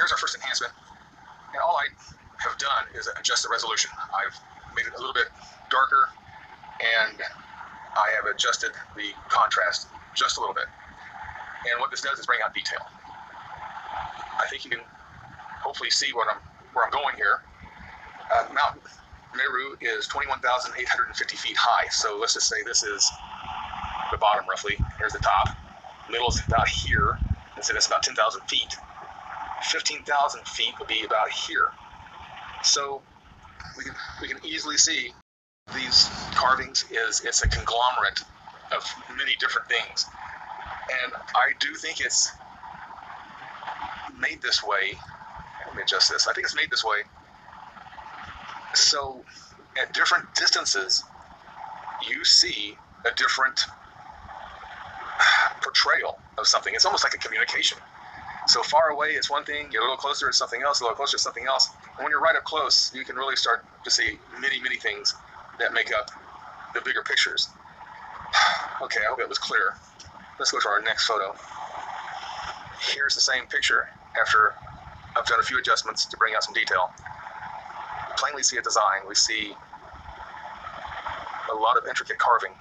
here's our first enhancement. And all I have done is adjust the resolution. I've made it a little bit darker, and I have adjusted the contrast just a little bit. And what this does is bring out detail. I think you can hopefully see where I'm going here. Mount Meru is 21,850 feet high. So let's just say this is the bottom roughly. Here's the top. Middle is about here. Let's say that's about 10,000 feet. 15,000 feet would be about here. So we can easily see these carvings it's a conglomerate of many different things. And I do think it's made this way. Let me adjust this. I think it's made this way so at different distances you see a different portrayal of something. It's almost like a communication. So far away it's one thing, you're a little closer it's something else, a little closer it's something else. And when you're right up close, you can really start to see many, many things that make up the bigger pictures. Okay, I hope it was clear. Let's go to our next photo. Here's the same picture after I've done a few adjustments to bring out some detail. Plainly see a design. We see a lot of intricate carving.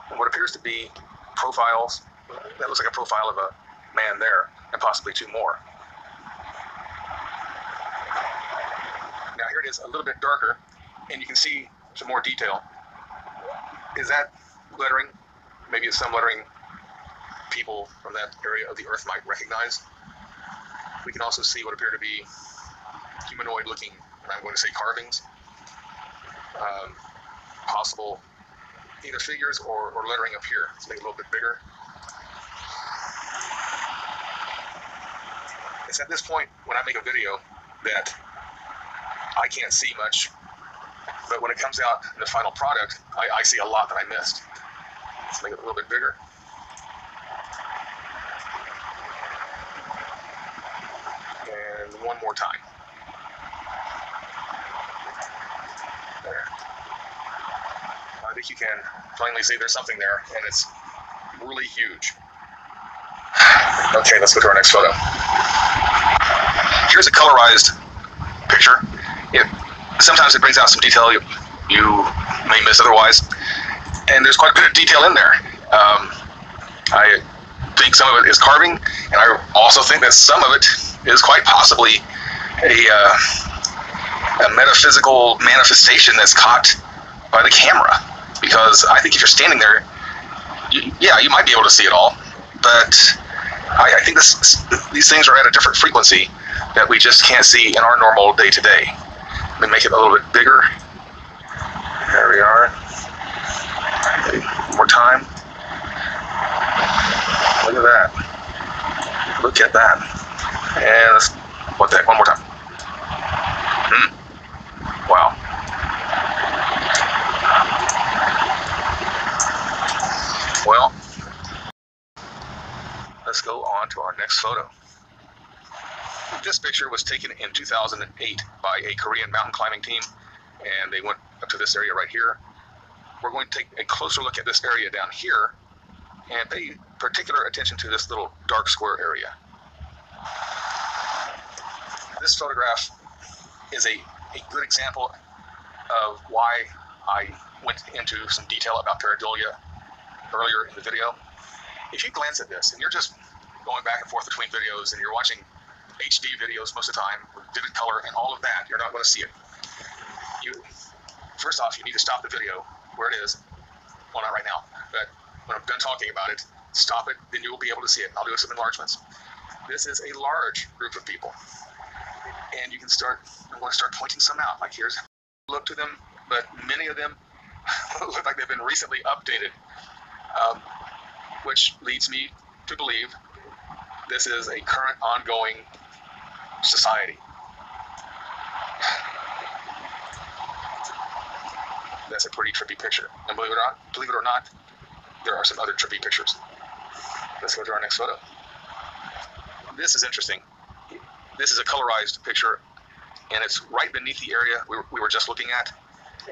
And what appears to be profiles. That looks like a profile of a man there, and possibly two more. Now here it is a little bit darker, and you can see some more detail. Is that lettering? Maybe it's some lettering people from that area of the earth might recognize. We can also see what appear to be humanoid looking, I'm going to say carvings. Possible either figures or lettering up here. Let's make it a little bit bigger. It's at this point when I make a video that I can't see much, but when it comes out in the final product, I see a lot that I missed. Let's make it a little bit bigger. And one more time. There. I think you can plainly see there's something there, and it's really huge. Okay, let's go to our next photo. Here's a colorized picture. Sometimes it brings out some detail you may miss otherwise, and there's quite a bit of detail in there. I think some of it is carving, and I also think that some of it is quite possibly a metaphysical manifestation that's caught by the camera. Because I think if you're standing there, you might be able to see it all, but I think these things are at a different frequency that we just can't see in our normal day-to-day. Let me make it a little bit bigger. There we are. One more time. Look at that. Look at that. And let's, what the heck, one more time. Wow. Well, let's go on to our next photo. This picture was taken in 2008 by a Korean mountain climbing team, and they went up to this area right here. We're going to take a closer look at this area down here and pay particular attention to this little dark square area. This photograph is a good example of why I went into some detail about pareidolia earlier in the video. If you glance at this and you're just going back and forth between videos and you're watching HD videos most of the time with vivid color and all of that, you're not going to see it. First off, you need to stop the video where it is. Well, not right now, but when I'm done talking about it, stop it, then you will be able to see it. I'll do some enlargements. This is a large group of people, and you can I want to start pointing some out. Like here's look to them, but many of them look like they've been recently updated, which leads me to believe this is a current ongoing society. That's a pretty trippy picture. And believe it or not, there are some other trippy pictures. Let's go to our next photo. This is interesting. This is a colorized picture, and it's right beneath the area we were just looking at.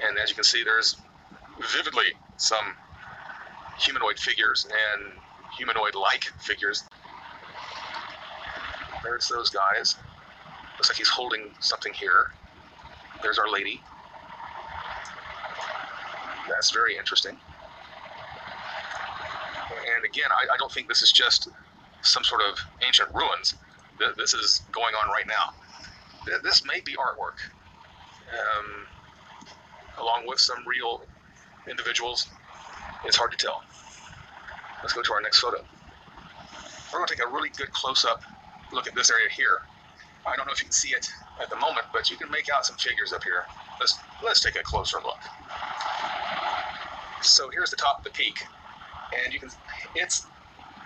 And as you can see, there's vividly some humanoid figures and humanoid-like figures. There's those guys. Looks like he's holding something here. There's Our Lady. That's very interesting. And again, I don't think this is just some sort of ancient ruins. This is going on right now. This may be artwork, along with some real individuals. It's hard to tell. Let's go to our next photo. We're going to take a really good close-up look at this area here. I don't know if you can see it at the moment, but you can make out some figures up here. Let's take a closer look. So here's the top of the peak, and you can. It's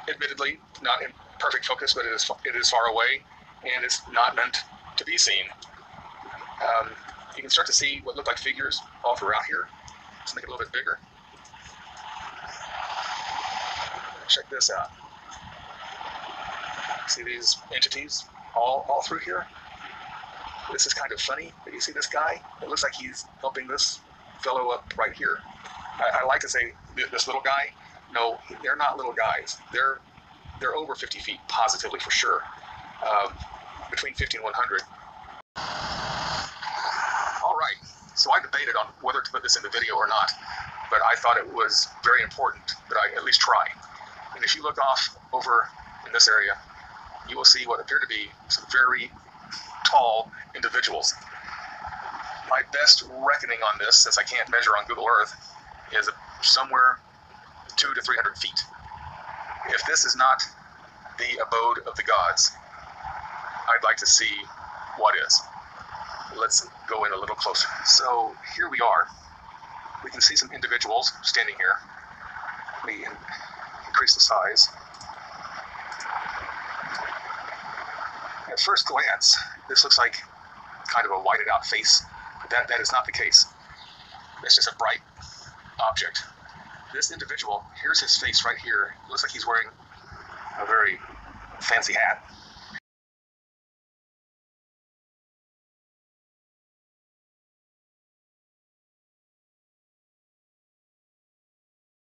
admittedly not in perfect focus, but it is far away, and it's not meant to be seen. You can start to see what look like figures all throughout here. Let's make it a little bit bigger. Check this out. See these entities all through here? This is kind of funny, but you see this guy? It looks like he's helping this fellow up right here. I like to say this little guy. No, they're not little guys. They're over 50 feet, positively for sure. Between 50 and 100. All right, so I debated on whether to put this in the video or not, but I thought it was very important that I at least try. And if you look off over in this area, you will see what appear to be some very tall individuals. My best reckoning on this, since I can't measure on Google Earth, is somewhere 200 to 300 feet. If this is not the abode of the gods, I'd like to see what is. Let's go in a little closer. So here we are. We can see some individuals standing here. Let me increase the size. At first glance, this looks like kind of a whited out face, but that is not the case. It's just a bright object. This individual, here's his face right here. It looks like he's wearing a very fancy hat.